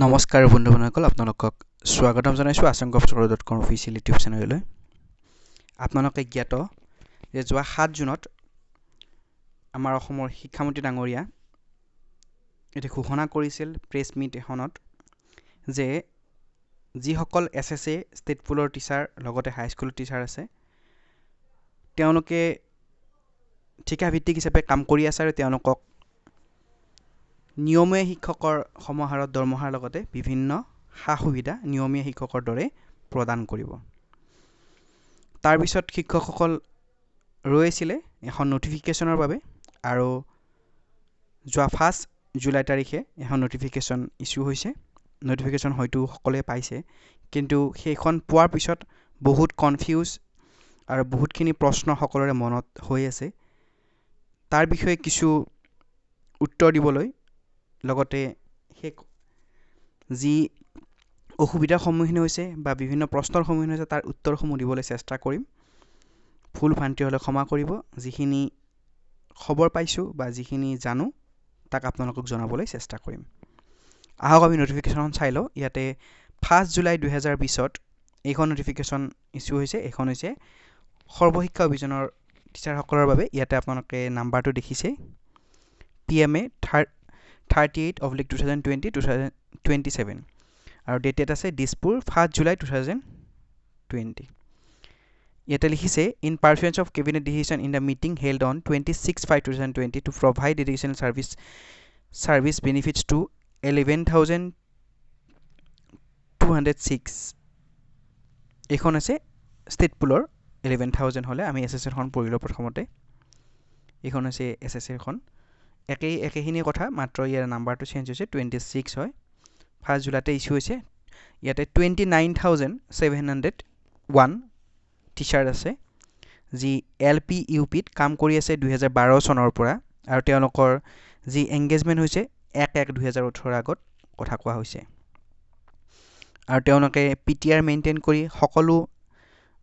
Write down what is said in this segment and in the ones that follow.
নমস্কাৰ বন্ধু-বান্ধৱসকল, আপোনালোকক স্বাগতম জনাইছোঁ asamgopsoro.com অফিচিয়েল ইউটিউব চেনেললৈ। আপোনালোকে জ্ঞাত যে যোৱা ৭ জুনত আমাৰ অসমৰ শিক্ষামন্ত্ৰী ডাঙৰীয়া এটি ঘোষণা কৰিছিল প্ৰেছ মিট এখনত যে যিসকল এছএছএ ষ্টেট পুলৰ টিচাৰ লগতে হাইস্কুল টিচাৰ আছে তেওঁলোকে ঠিকাভিত্তিক হিচাপে কাম কৰি আছে আৰু তেওঁলোকক নিয়মীয়া শিক্ষকৰ সমাহাৰত দৰমহাৰ লগতে বিভিন্ন সা-সুবিধা নিয়মীয়া শিক্ষকৰ দৰে প্ৰদান কৰিব। তাৰ পিছত শিক্ষকসকল ৰৈছিলে এখন নটিফিকেশনৰ বাবে আৰু যোৱা 5 জুলাই তাৰিখে এখন নটিফিকেশন ইস্যু হৈছে। নটিফিকেশন হয়তো সকলোৱে পাইছে, কিন্তু সেইখন পোৱাৰ পিছত বহুত কনফিউজ আৰু বহুতখিনি প্ৰশ্ন সকলোৰে মনত হৈ আছে। তাৰ বিষয়ে কিছু উত্তৰ দিবলৈ লগতে যি অসুবিধাৰ সন্মুখীন হৈছে বা বিভিন্ন প্ৰশ্নৰ সন্মুখীন হৈছে তাৰ উত্তৰসমূহ দিবলৈ চেষ্টা কৰিম। ভুল ভ্ৰান্তি হ'লে ক্ষমা কৰিব। যিখিনি খবৰ পাইছোঁ বা যিখিনি জানো তাক আপোনালোকক জনাবলৈ চেষ্টা কৰিম। আহক আমি নটিফিকেশন চাই লওঁ। ইয়াতে 5 জুলাই 2020ত এইখন নটিফিকেশন ইস্যু হৈছে। এইখন হৈছে সৰ্বশিক্ষা অভিযানৰ টিচাৰসকলৰ বাবে। ইয়াতে আপোনালোকে নাম্বাৰটো দেখিছে PMA 38/2020-2027 আৰু ডেটেড আছে দিছপুৰ 5 জুলাই 2020। ইয়াতে লিখিছে in pursuance of cabinet decision in the meeting held on 26/5/2020 to provide educational service benefits to 11,206। এইখন আছে ষ্টেট পুলৰ 11,000 হ'লে আমি এছএছএখন পঢ়িলোঁ প্ৰথমতে। এইখন আছে এছএছএখন একেখিনি কথা, মাত্ৰ ইয়াৰ নাম্বাৰটো চেঞ্জ হৈছে 26 হয়। 5 জুলাইতে ইস্যু হৈছে। ইয়াতে 29,701 টিচাৰ আছে যি LP UPত কাম কৰি আছে 2012 চনৰ পৰা আৰু তেওঁলোকৰ যি এংগেজমেণ্ট হৈছে 1/1/2018 আগত কথা কোৱা হৈছে আৰু তেওঁলোকে PTR মেইনটেইন কৰি সকলো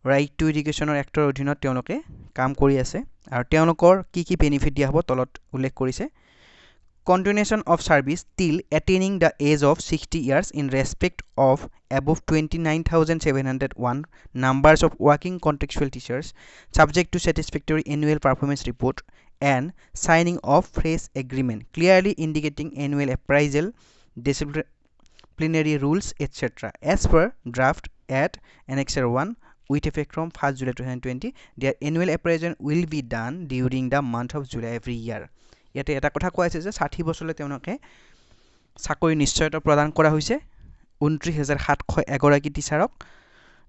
ৰাইট টু এডুকেশ্যনৰ এক্টৰ অধীনত তেওঁলোকে কাম কৰি আছে আৰু তেওঁলোকৰ কি বেনিফিট দিয়া হ'ব তলত উল্লেখ কৰিছে। Continuation of service till attaining the age of 60 years in respect of above 29,701 numbers of working contractual teachers subject to satisfactory annual performance report and signing of fresh agreement clearly indicating annual appraisal, disciplinary rules, etc. as per draft at Annexure 1 with effect from 1st July 2020. Their annual appraisal will be done during the month of July every year. ইয়াতে এটা কথা কোৱা হৈছে যে 60 বছৰলৈ তেওঁলোকে চাকৰি নিশ্চয়তা প্ৰদান কৰা হৈছে 29,701 টিচাৰক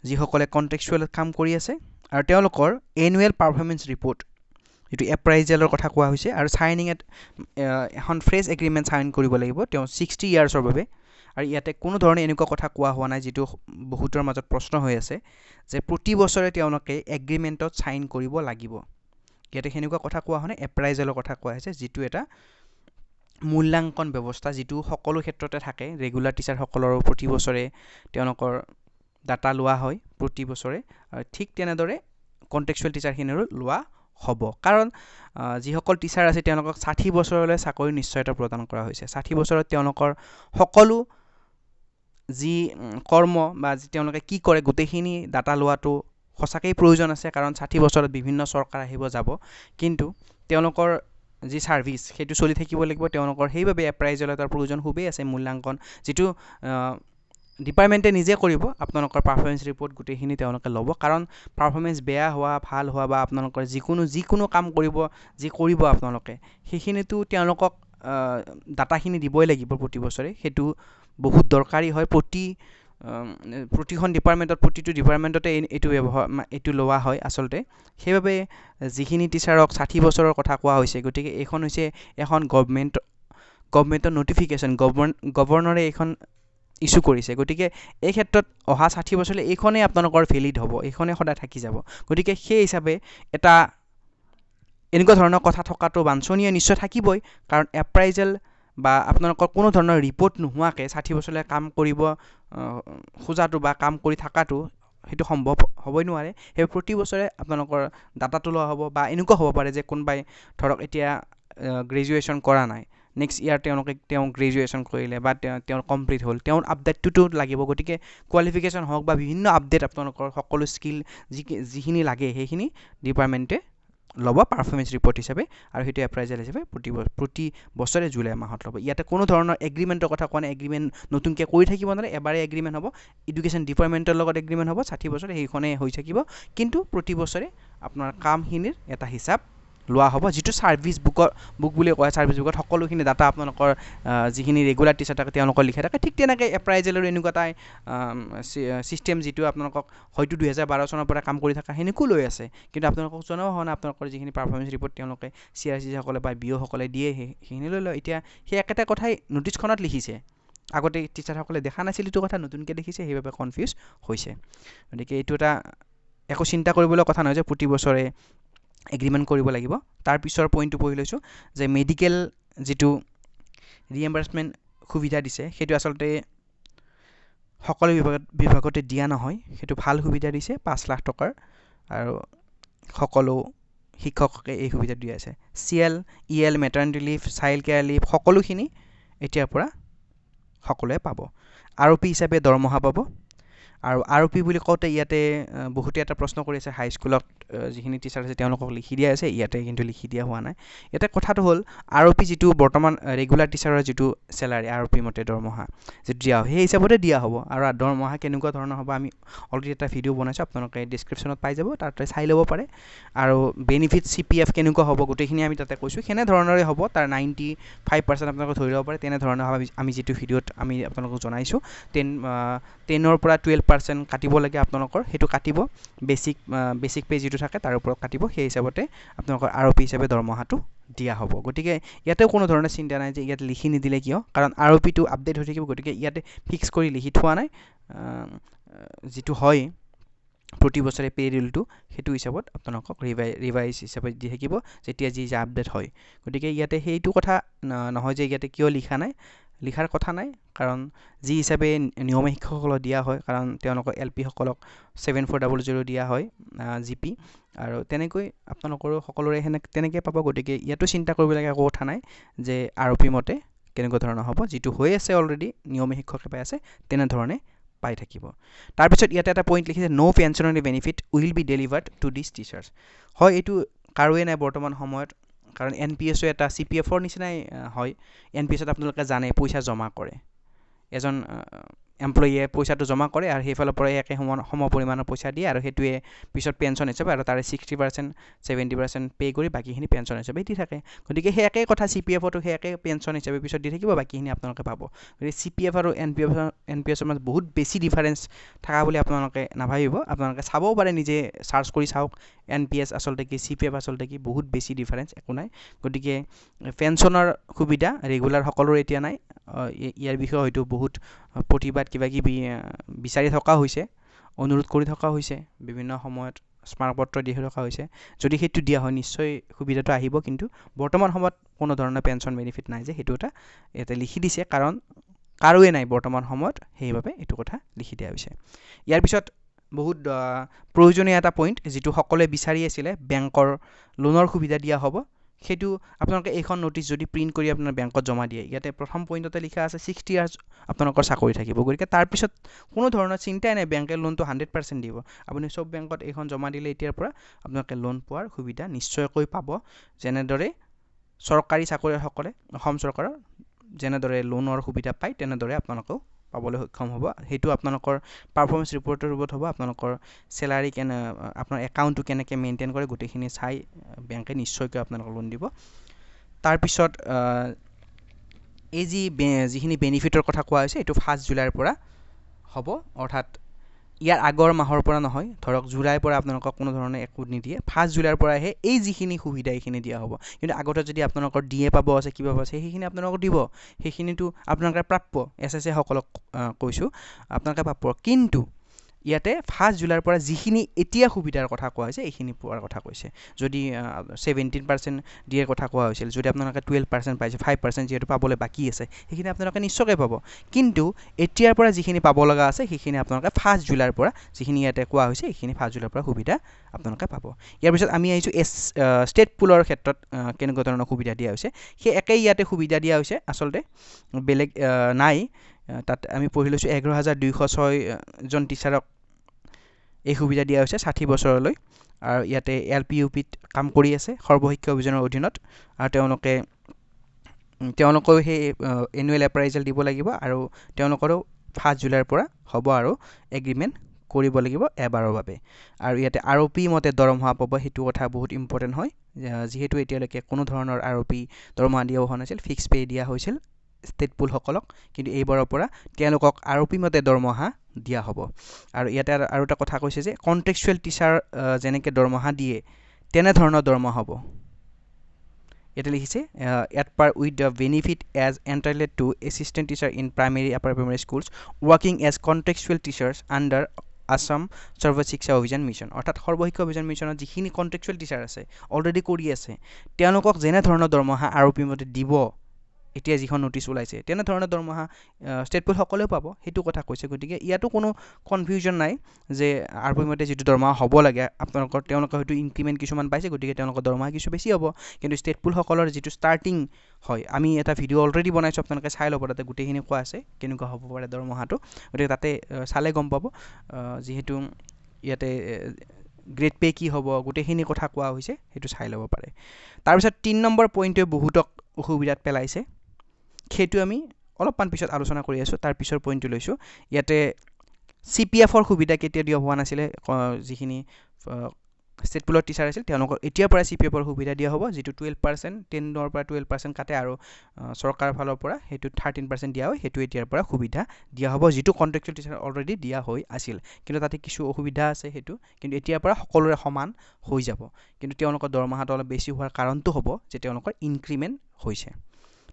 যিসকলে কন্ট্ৰেকচুৱেল কাম কৰি আছে আৰু তেওঁলোকৰ এনুৱেল পাৰফৰ্মেন্স ৰিপৰ্ট যেটো এপ্ৰাইজেলৰ কথা কোৱা হৈছে আৰু সাইনিং এখন ফ্ৰেছ এগ্ৰিমেন্ট সাইন কৰিব লাগিব তেওঁ 60 ইয়াৰ্ছৰ বাবে। আৰু ইয়াতে কোনো ধৰণে এনেকুৱা কথা কোৱা হোৱা নাই যেটো বহুতৰ মাজত প্ৰশ্ন হৈ আছে যে প্ৰতি বছৰে তেওঁলোকে এগ্ৰিমেন্টত সাইন কৰিব লাগিব। ইয়াতে হেনেকুৱা কথা কোৱা হনে এপ্ৰাইজেলৰ কথা কোৱা হৈছে যেটো এটা মূল্যাঙ্কন ব্যৱস্থা যেটো সকলো ক্ষেত্ৰতে থাকে। ৰেগুলাৰ টিচাৰ সকলৰ প্ৰতি বছৰে তেওঁলোকৰ ডাটা লোৱা হয় প্ৰতি বছৰে আৰু ঠিক তেনেদৰে কন্টেক্সচুৱেল টিচাৰখিনিৰো লোৱা হ'ব কাৰণ যিসকল টিচাৰ আছে তেওঁলোকক 60 বছৰলৈ চাকৰি নিশ্চয়তা প্ৰদান কৰা হৈছে। 60 বছৰত তেওঁলোকৰ সকলো যি কৰ্ম বা তেওঁলোকে কি কৰে গোটেইখিনি ডাটা লোৱাটো সঁচাকৈ প্ৰয়োজন আছে কাৰণ 60 বছৰত বিভিন্ন চৰকাৰ আহিব যাব, কিন্তু তেওঁলোকৰ যি সাৰ্ভিস সেইটো চলি থাকিব লাগিব। তেওঁলোকৰ সেইভাবে এপ্ৰাইজেলৰ প্ৰয়োজন খুবেই আছে মূল্যাঙ্কন যেটো ডিপাৰ্টমেন্টে নিজে কৰিব। আপোনালোকৰ পাৰফৰমেন্স ৰিপৰ্ট গোটেইখিনি তেওঁলোকে ল'ব কাৰণ পাৰফৰমেন্স বেয়া হোৱা ভাল হোৱা বা আপোনালোকৰ যিকোনো কাম কৰিব আপোনালোকে সেইখিনিটো তেওঁলোকক ডাটাখিনি দিবই লাগিব প্ৰতি বছৰে। সেইটো বহুত দৰকাৰী হয়। প্ৰতিখন ডিপাৰ্টমেন্টত প্ৰতিটো ডিপাৰ্টমেন্টতে এইটো লোৱা হয় আচলতে। সেইভাবে যিখিনি টিচাৰক 60 বছৰৰ কথা কোৱা হৈছে গতিকে এইখন হৈছে এখন গভৰ্ণমেন্টৰ নটিফিকেশন গভৰ্ণৰে এইখন ইস্যু কৰিছে। গতিকে এই ক্ষেত্ৰত অহা 60 বছৰলৈ এইখনে আপোনালোকৰ ভ্যালিড হ'ব, এইখনে সদায় থাকি যাব। গতিকে সেই হিচাপে এটা এনেকুৱা ধৰণৰ কথা থকাটো বাঞ্ছনীয় নিশ্চয় থাকিবই কাৰণ এপ্ৰাইজেল বা আপোনালোকৰ কোনো ধৰণৰ ৰিপৰ্ট নোহোৱাকৈ 60 বছৰলৈ কাম কৰিব খোজাটো বা কাম কৰি থাকাটো সেইটো সম্ভৱ হ'বই নোৱাৰে। সেই প্ৰতি বছৰে আপোনালোকৰ ডাটাটো লোৱা হ'ব বা এনেকুৱা হ'ব পাৰে যে কোনবাই ধৰক এতিয়া গ্ৰেজুৱেচন কৰা নাই নেক্সট ইয়াৰ তেওঁ গ্ৰেজুৱেশ্যন কৰিলে বা তেওঁৰ কমপ্লিট হ'ল, তেওঁৰ আপডেটটোতো লাগিব। গতিকে কোৱালিফিকেশ্যন হওক বা বিভিন্ন আপডেট আপোনালোকৰ সকলো স্কিল যিখিনি লাগে সেইখিনি ডিপাৰ্টমেণ্টে ল'ব পাৰফৰ্মেঞ্চ ৰিপৰ্ট হিচাপে, আৰু সেইটো এপ্ৰাইজেল হিচাপে প্ৰতি বছৰে জুলাই মাহত ল'ব। ইয়াতে কোনো ধৰণৰ এগ্ৰিমেণ্টৰ কথা কোৱা নাই, এগ্ৰিমেণ্ট নতুনকৈ কৰি থাকিব নোৱাৰে, এবাৰে এগ্ৰিমেণ্ট হ'ব। এডুকেশ্যন ডিপাৰ্টমেণ্টৰ লগত এগ্ৰিমেণ্ট হ'ব 60 বছৰে, সেইখনেই হৈ থাকিব। কিন্তু প্ৰতি বছৰে আপোনাৰ কামখিনিৰ এটা হিচাপ লোৱা হ'ব, যিটো ছাৰ্ভিচ বুক বুলি কয়। ছাৰ্ভিচ বুকত সকলোখিনি ডাটা আপোনালোকৰ যিখিনি ৰেগুলাৰ টিচাৰ থাকে তেওঁলোকৰ লিখা থাকে। ঠিক তেনেকৈ এপ্ৰাইজেলৰো এনেকুৱা এটা ছিষ্টেম, যিটো আপোনালোকক হয়তো 2012 চনৰ পৰা কাম কৰি থকা সেনেকো লৈ আছে, কিন্তু আপোনালোকক জনোৱা হোৱা নাই। আপোনালোকৰ যিখিনি পাৰফৰ্মেঞ্চ ৰিপৰ্ট তেওঁলোকে CRC-সকলে বা BO-সকলে দিয়ে, সেইখিনি লৈ লয়। এতিয়া সেই একেটা কথাই নটিছখনত লিখিছে, আগতে টিচাৰসকলে দেখা নাছিল এইটো কথা, নতুনকৈ দেখিছে, সেইবাবে কনফিউজ হৈছে। গতিকে এইটো এটা একো চিন্তা কৰিবলৈ কথা নহয় যে প্ৰতি বছৰে এগ্ৰিমেণ্ট কৰিব লাগিব। তাৰ পিছৰ পইণ্টটো পঢ়ি লৈছোঁ যে মেডিকেল যিটো ৰিএম্বাৰ্চমেণ্ট সুবিধা দিছে, সেইটো আচলতে সকলো বিভাগতে দিয়া নহয়। সেইটো ভাল সুবিধা দিছে, 5 লাখ টকাৰ, আৰু সকলো শিক্ষককে এই সুবিধা দিয়া আছে। CL, EL, maternity leave, child care leave সকলোখিনি এতিয়াৰ পৰা সকলোৱে পাব। ROP হিচাপে দৰমহা পাব। আৰু ROP বুলি কওঁতে ইয়াতে বহুতে এটা প্ৰশ্ন কৰি আছে, হাইস্কুলত যিখিনি টিচাৰ আছে তেওঁলোকক লিখি দিয়া আছে, ইয়াতে কিন্তু লিখি দিয়া হোৱা নাই। ইয়াতে কথাটো হ'ল ROP যিটো বৰ্তমান ৰেগুলাৰ টিচাৰৰ যিটো চেলাৰী, ROP মতে দৰমহা যিটো দিয়া হয়, সেই হিচাপতে দিয়া হ'ব। আৰু দৰমহা কেনেকুৱা ধৰণৰ হ'ব আমি অলৰেডি এটা ভিডিঅ' বনাইছোঁ, আপোনালোকে ডিছক্ৰিপশ্যনত পাই যাব, তাতে চাই ল'ব পাৰে। আৰু বেনিফিট CPF কেনেকুৱা হ'ব গোটেইখিনি আমি তাতে কৈছোঁ, সেনেধৰণৰে হ'ব। তাৰ 95% আপোনালোকে ধৰি ল'ব পাৰে, তেনেধৰণে হ'ব। আমি যিটো ভিডিঅ'ত আমি আপোনালোকক জনাইছোঁ, 10ৰ পৰা 12% কাটিব লাগে আপোনালোকৰ, সেইটো কাটিব। বেচিক পে যিটো থাকে তাৰ ওপৰত কাটিব, সেই হিচাপতে আপোনালোকৰ ROP হিচাপে দৰমহাটো দিয়া হ'ব। গতিকে ইয়াতেও কোনো ধৰণৰ চিন্তা নাই যে ইয়াত লিখি নিদিলে কিয়, কাৰণ ROPটো আপডেট হৈ থাকিব। গতিকে ইয়াতে ফিক্স কৰি লিখি থোৱা নাই, যিটো হয় প্ৰতি বছৰে পে ৰুলটো, সেইটো হিচাপত আপোনালোকক ৰিভাইজ হিচাপে দি থাকিব যেতিয়া যি আপডেট হয়। গতিকে ইয়াতে সেইটো কথা নহয় যে ইয়াতে কিয় লিখা নাই, লিখাৰ কথা নাই, কাৰণ যি হিচাপে নিয়মে শিক্ষকসকলক দিয়া হয়, কাৰণ তেওঁলোকক LP সকলক 7400 দিয়া হয় GP, আৰু তেনেকৈ আপোনালোকৰো সকলোৰে তেনেকৈ পাব। গতিকে ইয়াতো চিন্তা কৰিবলগীয়া একো কথা নাই যে ROP মতে কেনেকুৱা ধৰণৰ হ'ব, যিটো হৈ আছে অলৰেডি নিয়মে শিক্ষকে পাই আছে তেনেধৰণে পাই থাকিব। তাৰপিছত ইয়াতে এটা পইণ্ট লিখিছে, no pensionary benefit will be delivered to these teachers. হয়, এইটো কাৰোৱে নাই বৰ্তমান সময়ত, কাৰণ NPSও এটা CPFৰ নিচিনাই হয়। NPSত আপোনালোকে জানে পইচা জমা কৰে, এজন এমপ্লয়ীয়ে পইচাটো জমা কৰে আৰু সেইফালৰ পৰা একে সম পৰিমাণৰ পইচা দিয়ে, আৰু সেইটোৱে পিছত পেঞ্চন হিচাপে, আৰু তাৰে 60% 70% পে' কৰি বাকীখিনি পেঞ্চন হিচাপে দি থাকে। গতিকে সেই একেই কথা CPFতো সেই একেই পেঞ্চন হিচাপে পিছত দি থাকিব, বাকীখিনি আপোনালোকে পাব। গতিকে CPF আৰু NPSৰ মাজত বহুত বেছি ডিফাৰেঞ্চ থকা বুলি আপোনালোকে নাভাবিব। আপোনালোকে চাবও পাৰে, নিজে চাৰ্চ কৰি চাওক NPS আচলতে কি, CPF আচলতে কি, বহুত বেছি ডিফাৰেঞ্চ একো নাই। গতিকে পেঞ্চনৰ সুবিধা ৰেগুলাৰ সকলোৰে এতিয়া নাই। ইয়াৰ বিষয়ে হয়তো বহুত প্ৰতিবাদ কিবাকিবি বিচাৰি থকা হৈছে, অনুৰোধ কৰি থকা হৈছে, বিভিন্ন সময়ত স্মাৰকপত্ৰ দি থকা হৈছে। যদি সেইটো দিয়া হয় নিশ্চয় সুবিধাটো আহিব, কিন্তু বৰ্তমান সময়ত কোনো ধৰণৰ পেঞ্চন বেনিফিট নাই যে, সেইটো এটা ইয়াতে লিখি দিছে, কাৰণ কাৰোৱে নাই বৰ্তমান সময়ত, সেইবাবে এইটো কথা লিখি দিয়া হৈছে। ইয়াৰ পিছত বহুত প্ৰয়োজনীয় এটা পইণ্ট, যিটো সকলোৱে বিচাৰি আছিলে, বেংকৰ লোনৰ সুবিধা দিয়া হ'ব। সেইটো আপোনালোকে এইখন নটিচ যদি প্ৰিণ্ট কৰি আপোনাৰ বেংকত জমা দিয়ে, ইয়াতে প্ৰথম পইণ্টতে লিখা আছে 60 ইয়াৰ্ছ আপোনালোকৰ চাকৰি থাকিব। গতিকে তাৰপিছত কোনো ধৰণৰ চিন্তাই নাই, বেংকে লোনটো 100% দিব। আপুনি চব বেংকত এইখন জমা দিলে এতিয়াৰ পৰা আপোনালোকে লোন পোৱাৰ সুবিধা নিশ্চয়কৈ পাব। যেনেদৰে চৰকাৰী চাকৰিয়ালসকলে অসম চৰকাৰৰ যেনেদৰে লোনৰ সুবিধা পায়, তেনেদৰে আপোনালোকেও পাবলৈ সক্ষম হ'ব। সেইটো আপোনালোকৰ পাৰফৰ্মেঞ্চ ৰিপৰ্টৰ ওপৰত হ'ব। আপোনালোকৰ চেলাৰী আপোনাৰ একাউণ্টটো কেনেকৈ মেইনটেইন কৰে গোটেইখিনি চাই বেংকে নিশ্চয়কৈ আপোনালোকক লোন দিব। তাৰপিছত এই যিখিনি বেনিফিটৰ কথা কোৱা হৈছে, এইটো 1 জুলাইৰ পৰা হ'ব, অৰ্থাৎ ইয়াৰ আগৰ মাহৰ পৰা নহয়। ধৰক জুলাইৰ পৰা আপোনালোকক কোনো ধৰণে একো নিদিয়ে, 1 জুলাইৰ পৰাহে এই যিখিনি সুবিধা এইখিনি দিয়া হ'ব। কিন্তু আগতে যদি আপোনালোকৰ DA পাব আছে, কিবা পাব আছে, সেইখিনি আপোনালোকক দিব, সেইখিনিতো আপোনালোকে প্ৰাপ্য। SSA সকলক কৈছোঁ আপোনালোকে প্ৰাপ্য। কিন্তু ইয়াতে 1 জুলাইৰ পৰা যিখিনি এতিয়া সুবিধাৰ কথা কোৱা হৈছে এইখিনি পোৱাৰ কথা কৈছে যদি 17% দিয়াৰ কথা কোৱা হৈছিল যদি আপোনালোকে 12% পাইছে 5% যেহেতু পাবলৈ বাকি আছে সেইখিনি আপোনালোকে নিশ্চয়কৈ পাব কিন্তু এতিয়াৰ পৰা যিখিনি পাব লগা আছে সেইখিনি আপোনালোকে 1 জুলাইৰ পৰা যিখিনি ইয়াতে কোৱা হৈছে এইখিনি 1 জুলাইৰ পৰা সুবিধা আপোনালোকে পাব ইয়াৰ পিছত আমি আহিছো ষ্টেট পুলৰ ক্ষেত্ৰত কেনেকুৱা ধৰণৰ সুবিধা দিয়া হৈছে সেই একেই ইয়াতে সুবিধা দিয়া হৈছে আসলতে বেলেগ নাই তাত আমি পঢ়ি লৈছো 11206 জন টিচাৰক এই সুবিধা দিয়া হৈছে 60 বছৰলৈ আৰু ইয়াতে এলপিইউপিত কাম কৰি আছে সৰ্বশিক্ষা অভিযানৰ অধীনত আৰু তেওঁলোকেও সেই এনুৱেল এপ্ৰাইজেল দিব লাগিব আৰু তেওঁলোকৰো 5 জুলাইৰ পৰা হ'ব আৰু এগ্ৰিমেণ্ট কৰিব লাগিব এবাৰৰ বাবে আৰু ইয়াতে আৰপি মতে দৰমহা পাব সেইটো কথা বহুত ইম্পৰ্টেণ্ট হয় যেহেতু এতিয়ালৈকে কোনো ধৰণৰ আৰপি দৰমহা দিয়া হোৱা নাছিল ফিক্স পে দিয়া হৈছিল ষ্টেট পুলসকলক কিন্তু এইবাৰৰ পৰা তেওঁলোকক আৰপি মতে দৰমহা দিয়া হ'ব আৰু ইয়াতে আৰু এটা কথা কৈছে যে কন্ট্ৰেকচুৱেল টিচাৰ যেনেকৈ দৰমহা দিয়ে তেনে ধৰণৰ দৰমহা হ'ব ইয়াতে লিখিছে at par with the benefit as entitled to assistant teacher in primary upper primary schools working as contractual teachers under Assam Sarva Shiksha অভিযান মিছন অৰ্থাৎ সৰ্বশিক্ষা অভিযান মিছনত যিখিনি কন্ট্ৰেকচুৱেল টিচাৰ আছে অলৰেডি কৰি আছে তেওঁলোকক যেনে ধৰণৰ দৰমহা আৰপি মতে দিব এতিয়া যিখন নোটিছ ওলাইছে তেনে ধৰণৰ দৰমহা ষ্টেট পুল সকলেও পাব সেইটো কথা কৈছে গতিকে ইয়াতো কোনো কনফিউজন নাই যে আৰপি মতে যিটো দৰমহা হ'ব লাগে তেওঁলোকে হয়তো ইনক্ৰিমেণ্ট কিছুমান পাইছে গতিকে তেওঁলোকৰ দৰমহা কিছু বেছি হ'ব কিন্তু ষ্টেট পুল সকলৰ যিটো ষ্টাৰ্টিং হয় আমি এটা ভিডিঅ' অলৰেডি বনাইছোঁ আপোনালোকে চাই ল'ব তাতে গোটেইখিনি কোৱা আছে কেনেকুৱা হ'ব পাৰে দৰমহাটো গতিকে তাতে চালে গম পাব যিহেতু ইয়াতে গ্ৰেড পে কি হ'ব গোটেইখিনি কথা কোৱা হৈছে সেইটো চাই ল'ব পাৰে তাৰপিছত 3 নম্বৰ পইণ্টে বহুতক অসুবিধাত পেলাইছে সেইটো আমি অলপমান পিছত আলোচনা কৰি আছোঁ তাৰ পিছৰ পইণ্টটো লৈছোঁ ইয়াতে CPF-ৰ সুবিধা কেতিয়া দিয়া হোৱা নাছিলে যিখিনি ষ্টেট পুলৰ টিচাৰ আছিল তেওঁলোকৰ এতিয়াৰ পৰা CPF-ৰ সুবিধা দিয়া হ'ব যিটো 12% 10ৰ পৰা 12% কাটে আৰু চৰকাৰৰ ফালৰ পৰা সেইটো 13% দিয়া হয় সেইটো এতিয়াৰ পৰা সুবিধা দিয়া হ'ব যিটো কন্ট্ৰেকচুৱেল টিচাৰ অলৰেডি দিয়া হৈ আছিল কিন্তু তাতে কিছু অসুবিধা আছে সেইটো কিন্তু এতিয়াৰ পৰা সকলোৰে সমান হৈ যাব কিন্তু তেওঁলোকৰ দৰমহাটো অলপ বেছি হোৱাৰ কাৰণটো হ'ব যে তেওঁলোকৰ ইনক্ৰিমেণ্ট হৈছে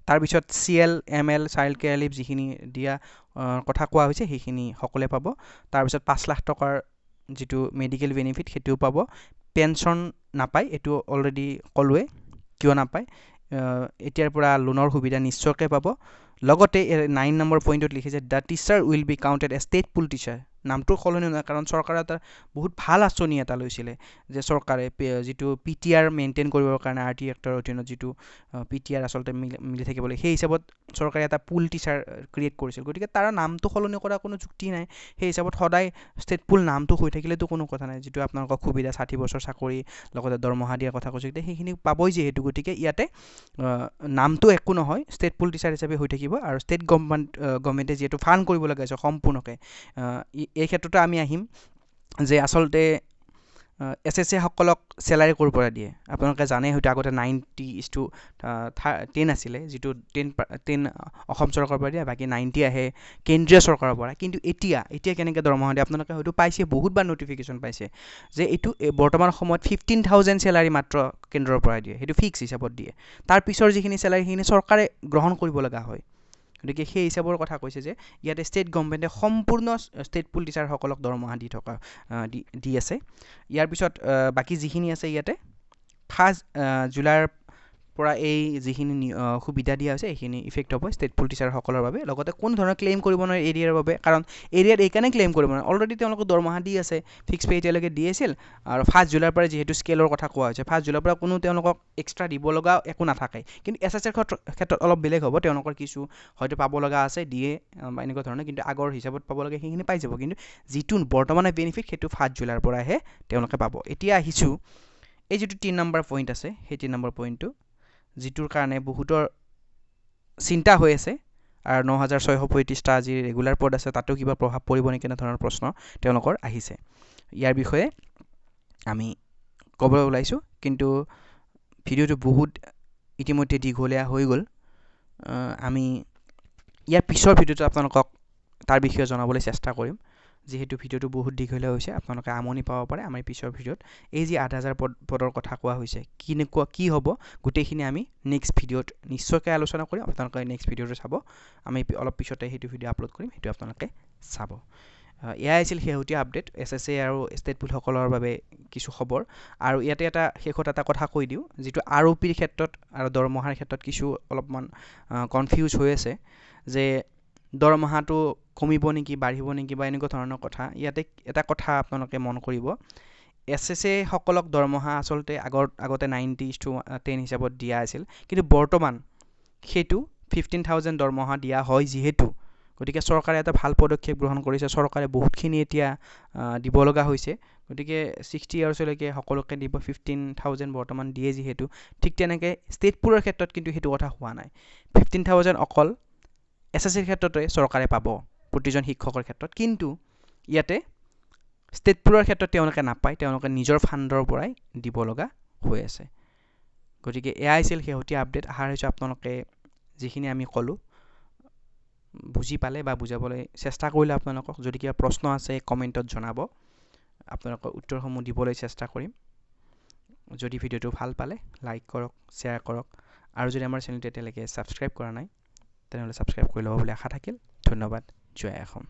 তাৰপিছত CL ML child care leave যিখিনি দিয়া কথা কোৱা হৈছে সেইখিনি সকলোৱে পাব তাৰপিছত 5 লাখ টকাৰ যিটো মেডিকেল বেনিফিট সেইটোও পাব পেনশ্যন নাপায় এইটো অলৰেডি ক'লোৱে কিয় নাপায় এতিয়াৰ পৰা লোনৰ সুবিধা নিশ্চয়কৈ পাব লগতে 9 নম্বৰ পইণ্টত লিখিছে the teacher will be counted a state pool teacher নামটো সলনি নহয় কাৰণ চৰকাৰে এটা বহুত ভাল আঁচনি এটা লৈছিলে যে চৰকাৰে যিটো PTR মেইনটেইন কৰিবৰ কাৰণে RT এক্টৰ অধীনত যিটো PTR আচলতে মিলি থাকিব লাগে সেই হিচাপত চৰকাৰে এটা পুল টিচাৰ ক্ৰিয়েট কৰিছিল গতিকে তাৰ নামটো সলনি কৰা কোনো যুক্তি নাই সেই হিচাপত সদায় ষ্টেট পুল নামটো হৈ থাকিলেতো কোনো কথা নাই যিটো আপোনালোকক সুবিধা 60 বছৰ চাকৰি লগতে দৰমহা দিয়াৰ কথা কৈছে সেইখিনি পাবই যিহেতু গতিকে ইয়াতে নামটো একো নহয় ষ্টেট পুল টিচাৰ হিচাপে হৈ থাকিব আৰু ষ্টেট গভৰ্ণমেণ্টে যিহেতু ফাণ্ড কৰিব লগা হৈছে সম্পূৰ্ণকৈ এই ক্ষেত্ৰতে আমি আহিম যে আচলতে SSA সকলক চেলাৰী ক'ৰ পৰা দিয়ে আপোনালোকে জানে হয়তো আগতে 90:10 আছিলে যিটো 10 অসম চৰকাৰৰ পৰা দিয়ে বাকী 90 আহে কেন্দ্ৰীয় চৰকাৰৰ পৰা কিন্তু এতিয়া কেনেকৈ দৰমহা দিয়ে আপোনালোকে হয়তো পাইছে বহুতবাৰ নটিফিকেশ্যন পাইছে যে এইটো বৰ্তমান সময়ত 15,000 চেলাৰী মাত্ৰ কেন্দ্ৰৰ পৰা দিয়ে সেইটো ফিক্স হিচাপত দিয়ে তাৰ পিছৰ যিখিনি চেলাৰী সেইখিনি চৰকাৰে গ্ৰহণ কৰিব লগা হয় গতিকে সেই হিচাপৰ কথা কৈছে যে ইয়াতে ষ্টেট গভৰ্ণমেণ্টে সম্পূৰ্ণ ষ্টেট পুল টিচাৰসকলক দৰমহা দি আছে ইয়াৰ পিছত বাকী যিখিনি আছে ইয়াতে 1 জুলাইৰ পৰা এই যিখিনি সুবিধা দিয়া হৈছে এইখিনি ইফেক্ট হ'ব ষ্টেট পুল টিচাৰসকলৰ বাবে লগতে কোনো ধৰণৰ ক্লেইম কৰিব নোৱাৰে এৰিয়াৰ বাবে কাৰণ এৰিয়াত এইকাৰণে ক্লেইম কৰিব নোৱাৰে অলৰেডি তেওঁলোকক দৰমহা দি আছে ফিক্স পে এতিয়ালৈকে দি আছিল আৰু 1 জুলাইৰ পৰা যিহেতু স্কেলৰ কথা কোৱা হৈছে 1 জুলাইৰ পৰা কোনো তেওঁলোকক এক্সট্ৰা দিব লগা একো নাথাকে কিন্তু SSAৰ ক্ষেত্ৰত অলপ বেলেগ হ'ব তেওঁলোকৰ কিছু হয়তো পাব লগা আছে দিয়ে বা এনেকুৱা ধৰণৰ কিন্তু আগৰ হিচাপত পাব লগা সেইখিনি পাই যাব কিন্তু যিটো বৰ্তমানে বেনিফিট সেইটো 1 জুলাইৰ পৰাহে তেওঁলোকে পাব এতিয়া আহিছোঁ এই যিটো 3 নম্বৰ পইণ্ট আছে সেই 3 নম্বৰ পইণ্টটো যিটোৰ কাৰণে বহুতৰ চিন্তা হৈ আছে আৰু 9,635টা আজি ৰেগুলাৰ পদ আছে তাতেও কিবা প্ৰভাৱ পৰিব নেকি এনে ধৰণৰ প্ৰশ্ন তেওঁলোকৰ আহিছে ইয়াৰ বিষয়ে আমি ক'বলৈ ওলাইছোঁ কিন্তু ভিডিঅ'টো বহুত ইতিমধ্যে দীঘলীয়া হৈ গ'ল আমি ইয়াৰ পিছৰ ভিডিঅ'টো আপোনালোকক তাৰ বিষয়ে জনাবলৈ চেষ্টা কৰিম যেহেতু ভিডিঅ'টো বহুত দীঘলীয়া হৈছে আপোনালোকে আমনি পাব পাৰে আমাৰ পিছৰ ভিডিঅ'ত এই যি 8,000 পদৰ কথা কোৱা হৈছে কি হ'ব গোটেইখিনি আমি নেক্সট ভিডিঅ'ত নিশ্চয়কৈ আলোচনা কৰিম আপোনালোকে নেক্সট ভিডিঅ'টো চাব আমি অলপ পিছতে সেইটো ভিডিঅ' আপলোড কৰিম সেইটো আপোনালোকে চাব এয়াই আছিল শেহতীয়া আপডেট SSA আৰু ষ্টেট পুলিচসকলৰ বাবে কিছু খবৰ আৰু ইয়াতে এটা শেষত এটা কথা কৈ দিওঁ যিটো ROPৰ ক্ষেত্ৰত আৰু দৰমহাৰ ক্ষেত্ৰত কিছু অলপমান কনফিউজ হৈ আছে যে দৰমহাটো কমিব নেকি বাঢ়িব নেকি বা এনেকুৱা ধৰণৰ কথা ইয়াতে এটা কথা আপোনালোকে মন কৰিব SSA সকলক দৰমহা আচলতে আগতে 90:10 হিচাপত দিয়া আছিল কিন্তু বৰ্তমান সেইটো 15,000 দৰমহা দিয়া হয় যিহেতু গতিকে চৰকাৰে এটা ভাল পদক্ষেপ গ্ৰহণ কৰিছে চৰকাৰে বহুতখিনি এতিয়া দিব লগা হৈছে গতিকে 60 ইয়াৰ্ছলৈকে সকলোকে দিব 15,000 বৰ্তমান দিয়ে যিহেতু ঠিক তেনেকৈ ষ্টেটবোৰৰ ক্ষেত্ৰত কিন্তু সেইটো কথা হোৱা নাই 15,000 অকল SSAৰ ক্ষেত্ৰতে চৰকাৰে পাব প্ৰতিজন শিক্ষকৰ ক্ষেত্ৰত কিন্তু ইয়াতে ষ্টেটবোৰৰ ক্ষেত্ৰত তেওঁলোকে নাপায় তেওঁলোকে নিজৰ ফাণ্ডৰ পৰাই দিব লগা হৈ আছে গতিকে এয়াই আছিল শেহতীয়া আপডেট আশা কৰিছোঁ আপোনালোকে যিখিনি আমি ক'লোঁ বুজি পালে বা বুজাবলৈ চেষ্টা কৰিলে আপোনালোকক যদি কিবা প্ৰশ্ন আছে কমেণ্টত জনাব আপোনালোকৰ উত্তৰসমূহ দিবলৈ চেষ্টা কৰিম যদি ভিডিঅ'টো ভাল পালে লাইক কৰক শ্বেয়াৰ কৰক আৰু যদি আমাৰ চেনেলটো এতিয়ালৈকে ছাবস্ক্ৰাইব কৰা নাই তেনেহ'লে ছাবস্ক্ৰাইব কৰি ল'ব বুলি আশা থাকিল ধন্যবাদ জয় অসম